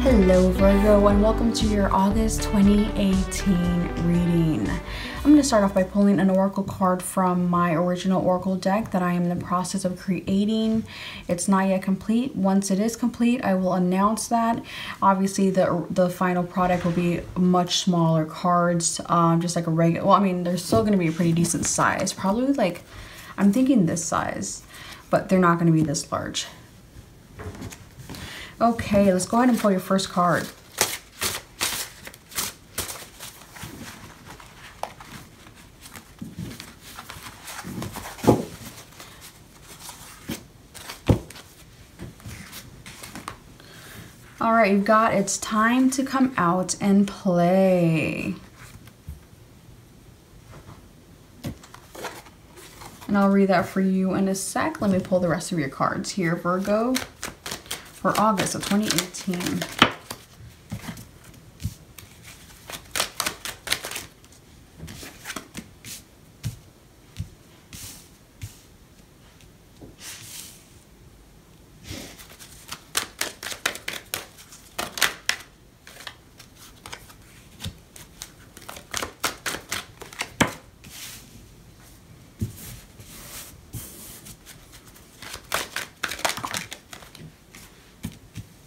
Hello Virgo, and welcome to your August 2018 reading. I'm going to start off by pulling an oracle card from my original oracle deck that I am in the process of creating. It's not yet complete. Once it is complete, I will announce that. Obviously the final product will be much smaller cards, just like a regular, well, I mean, they're still going to be a pretty decent size, probably like, I'm thinking this size, but they're not going to be this large. Okay, let's go ahead and pull your first card. All right, you've got it's time to come out and play. And I'll read that for you in a sec. Let me pull the rest of your cards here, Virgo, for August of 2018.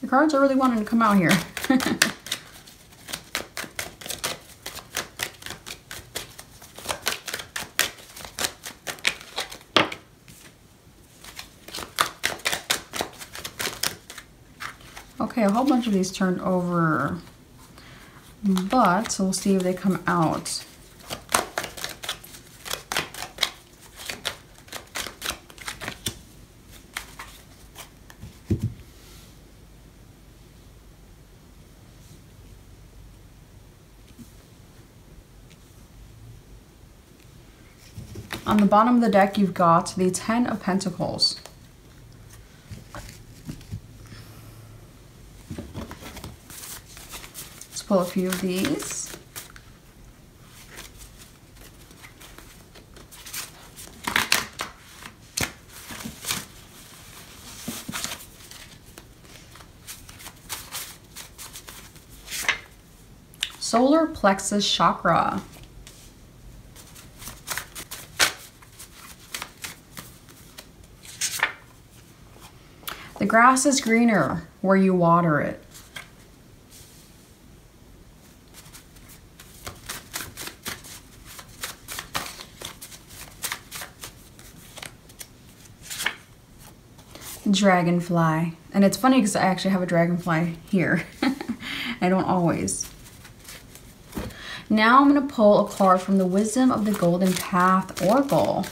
The cards are really wanting to come out here. Okay, a whole bunch of these turned over, but we'll see if they come out. On the bottom of the deck, you've got the 10 of Pentacles. Let's pull a few of these. Solar plexus chakra. The grass is greener where you water it. Dragonfly. And it's funny because I actually have a dragonfly here. I don't always. Now I'm going to pull a card from the Wisdom of the Golden Path Oracle.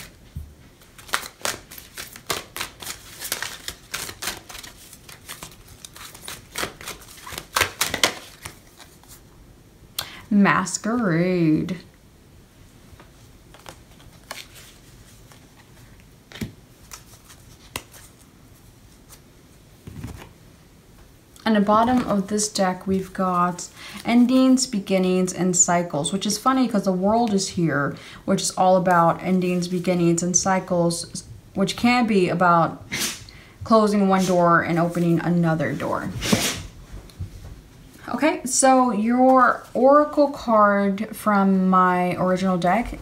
Masquerade. On the bottom of this deck, we've got endings, beginnings, and cycles, which is funny because the world is here, which is all about endings, beginnings, and cycles, which can be about closing one door and opening another door. Okay, so your oracle card from my original deck,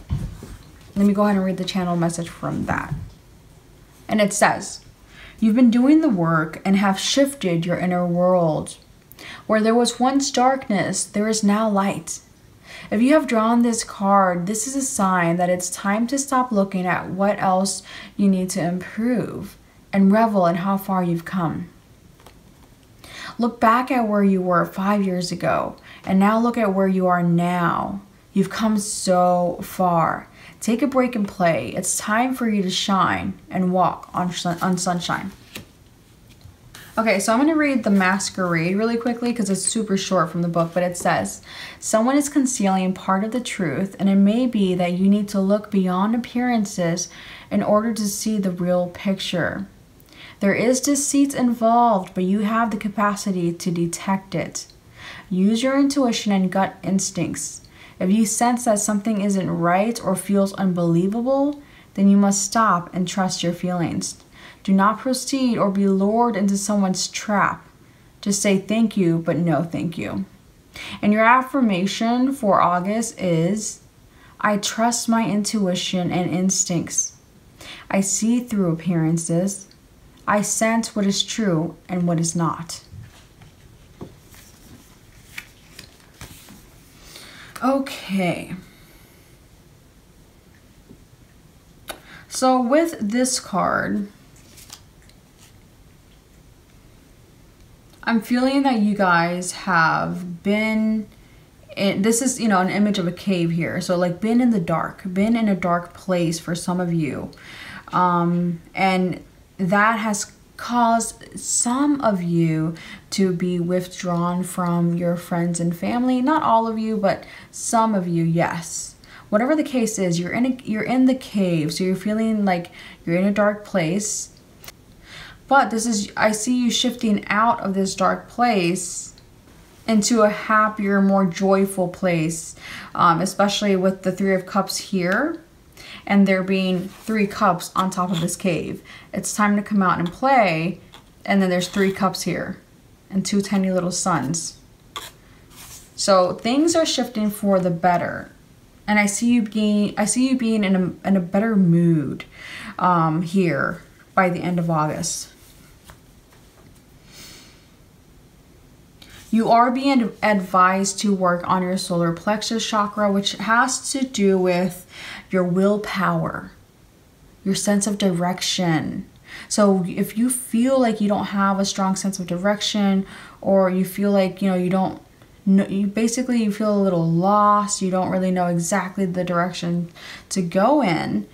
let me go ahead and read the channel message from that. And it says, you've been doing the work and have shifted your inner world. Where there was once darkness, there is now light. If you have drawn this card, this is a sign that it's time to stop looking at what else you need to improve and revel in how far you've come. Look back at where you were 5 years ago, and now look at where you are now. You've come so far. Take a break and play. It's time for you to shine and walk on sunshine. Okay, so I'm going to read the Masquerade really quickly because it's super short from the book, but it says, someone is concealing part of the truth, and it may be that you need to look beyond appearances in order to see the real picture. There is deceit involved, but you have the capacity to detect it. Use your intuition and gut instincts. If you sense that something isn't right or feels unbelievable, then you must stop and trust your feelings. Do not proceed or be lured into someone's trap. Just say thank you, but no thank you. And your affirmation for August is, I trust my intuition and instincts. I see through appearances. I sense what is true and what is not. Okay. So with this card, I'm feeling that you guys have been in, this is, you know, an image of a cave here. So like been in the dark, been in a dark place for some of you. And that has caused some of you to be withdrawn from your friends and family. Not all of you, but some of you, yes. Whatever the case is, you're in the cave, so you're feeling like you're in a dark place. But this is, I see you shifting out of this dark place into a happier, more joyful place, especially with the Three of Cups here, and there being 3 cups on top of this cave. It's time to come out and play, and then there's 3 cups here, and 2 tiny little suns. So things are shifting for the better. And I see you being in a better mood here by the end of August. You are being advised to work on your solar plexus chakra, which has to do with your willpower, your sense of direction. So if you feel like you don't have a strong sense of direction, or you feel like, you know, you feel a little lost, you don't really know exactly the direction to go in,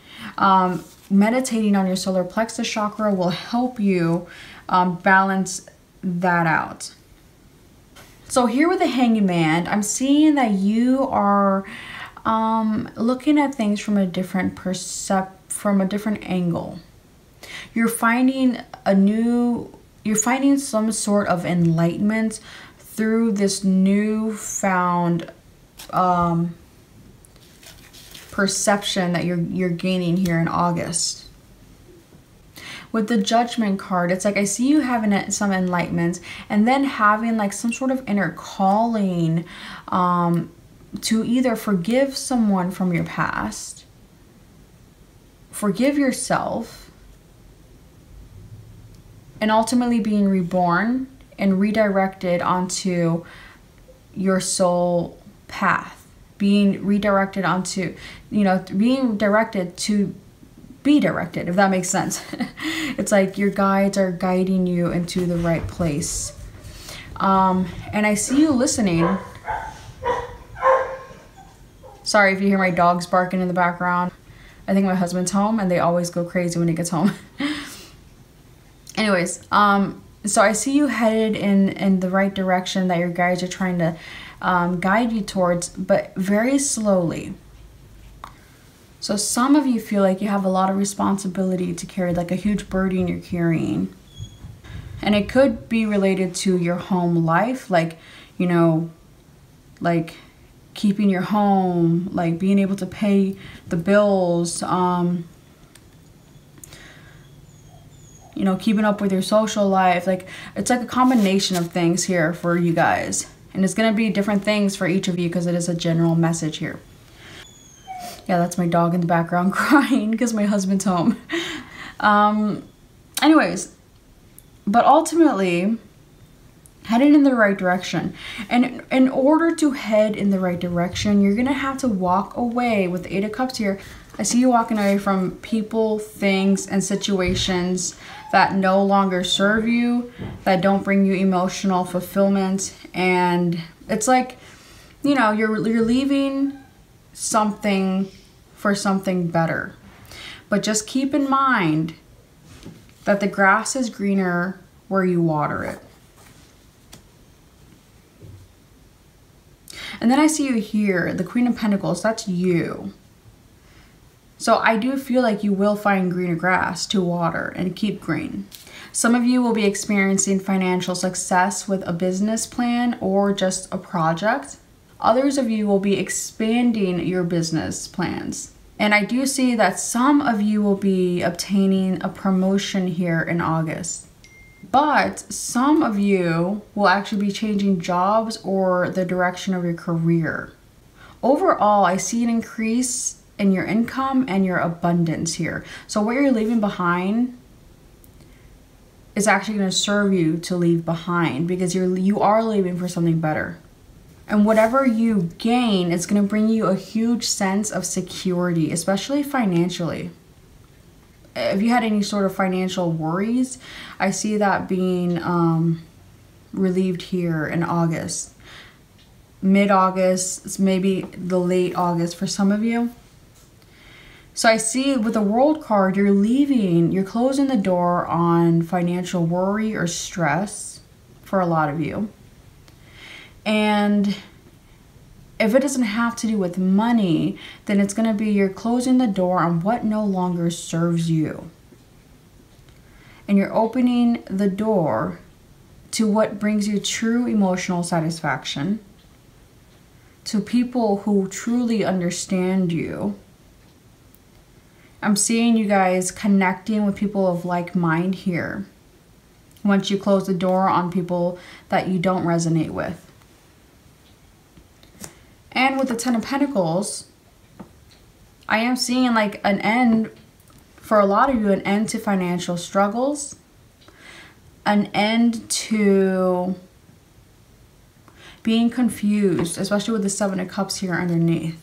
meditating on your solar plexus chakra will help you balance that out. So here with the Hangman, I'm seeing that you are looking at things from a different angle. You're finding some sort of enlightenment through this newfound perception that you're gaining here in August. With the Judgment card, it's like I see you having some enlightenment and then having like some sort of inner calling to either forgive someone from your past, forgive yourself, and ultimately being reborn and redirected onto your soul path, being redirected onto, you know, being directed to be directed, if that makes sense. It's like your guides are guiding you into the right place. And I see you listening. Sorry if you hear my dogs barking in the background. I think my husband's home and they always go crazy when he gets home. Anyways, so I see you headed in the right direction that your guides are trying to guide you towards, but very slowly. So some of you feel like you have a lot of responsibility to carry, like a huge burden you're carrying. And it could be related to your home life, like, you know, like keeping your home, like being able to pay the bills, you know, keeping up with your social life. Like, it's like a combination of things here for you guys. And it's going to be different things for each of you because it is a general message here. Yeah, that's my dog in the background crying because my husband's home. Anyways, but ultimately, heading in the right direction. And in order to head in the right direction, you're going to have to walk away with the 8 of Cups here. I see you walking away from people, things, and situations that no longer serve you, that don't bring you emotional fulfillment. And it's like, you know, you're leaving something for something better. But just keep in mind that the grass is greener where you water it. And then I see you here, the Queen of Pentacles, that's you. So I do feel like you will find greener grass to water and keep green. Some of you will be experiencing financial success with a business plan or just a project. Others of you will be expanding your business plans. And I do see that some of you will be obtaining a promotion here in August. But some of you will actually be changing jobs or the direction of your career. Overall, I see an increase in your income and your abundance here. So what you're leaving behind is actually going to serve you to leave behind, because you are leaving for something better. And whatever you gain is going to bring you a huge sense of security, especially financially. If you had any sort of financial worries, I see that being relieved here in August. Mid-August, maybe the late August for some of you. So I see with the World card, you're closing the door on financial worry or stress for a lot of you. And if it doesn't have to do with money, then it's going to be you're closing the door on what no longer serves you. And you're opening the door to what brings you true emotional satisfaction, to people who truly understand you. I'm seeing you guys connecting with people of like mind here once you close the door on people that you don't resonate with. And with the Ten of Pentacles, I am seeing like an end, for a lot of you, an end to financial struggles, an end to being confused, especially with the Seven of Cups here underneath.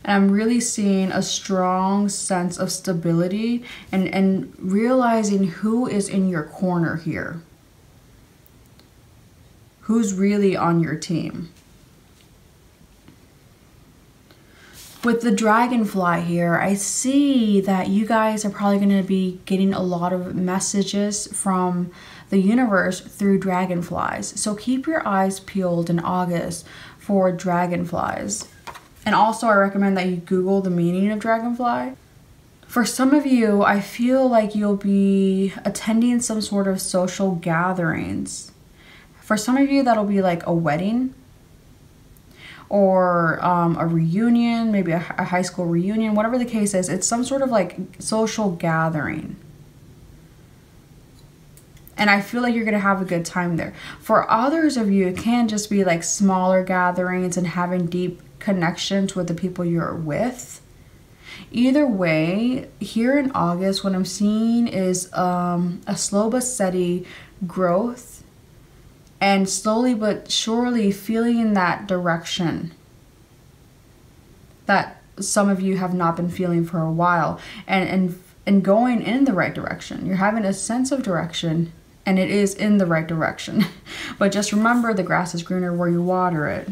And I'm really seeing a strong sense of stability and realizing who is in your corner here. Who's really on your team. With the dragonfly here, I see that you guys are probably going to be getting a lot of messages from the universe through dragonflies. So keep your eyes peeled in August for dragonflies. And also I recommend that you Google the meaning of dragonfly. For some of you, I feel like you'll be attending some sort of social gatherings. For some of you, that'll be like a wedding or a reunion, maybe a high school reunion, whatever the case is. It's some sort of like social gathering. And I feel like you're going to have a good time there. For others of you, it can just be like smaller gatherings and having deep connections with the people you're with. Either way, here in August, what I'm seeing is a slow but steady growth, and slowly but surely feeling in that direction that some of you have not been feeling for a while, and going in the right direction. You're having a sense of direction, and it is in the right direction. But just remember, the grass is greener where you water it.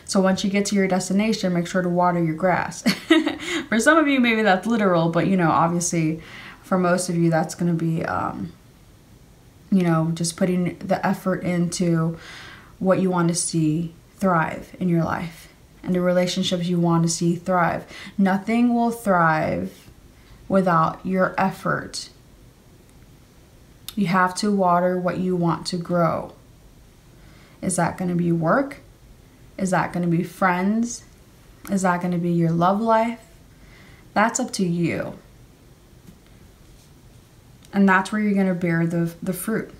So once you get to your destination, make sure to water your grass. For some of you, maybe that's literal, but you know, obviously for most of you, that's going to be, you know, just putting the effort into what you want to see thrive in your life and the relationships you want to see thrive. Nothing will thrive without your effort. You have to water what you want to grow. Is that going to be work? Is that going to be friends? Is that going to be your love life? That's up to you. And that's where you're going to bear the fruit.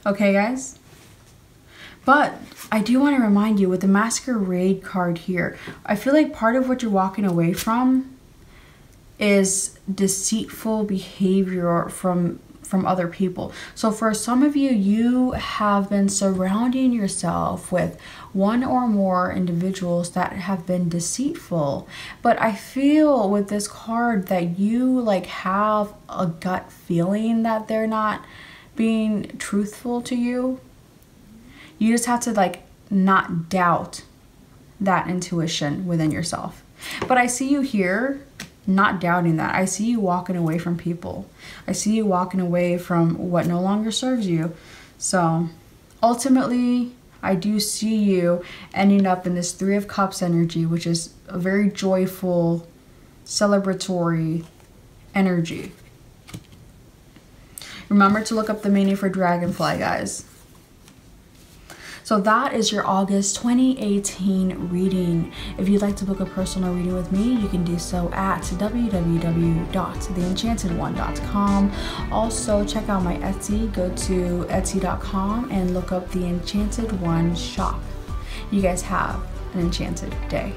Okay, guys? But I do want to remind you with the Masquerade card here, I feel like part of what you're walking away from is deceitful behavior from other people. So for some of you, you have been surrounding yourself with one or more individuals that have been deceitful. But I feel with this card that you like have a gut feeling that they're not being truthful to you. You just have to like not doubt that intuition within yourself. But I see you here not doubting that. I see you walking away from people. I see you walking away from what no longer serves you. So ultimately, I do see you ending up in this Three of Cups energy, which is a very joyful, celebratory energy. Remember to look up the meaning for dragonfly, guys. So that is your August 2018 reading. If you'd like to book a personal reading with me, you can do so at www.theenchantedone.com. Also, check out my Etsy. Go to etsy.com and look up the Enchanted One shop. You guys have an enchanted day.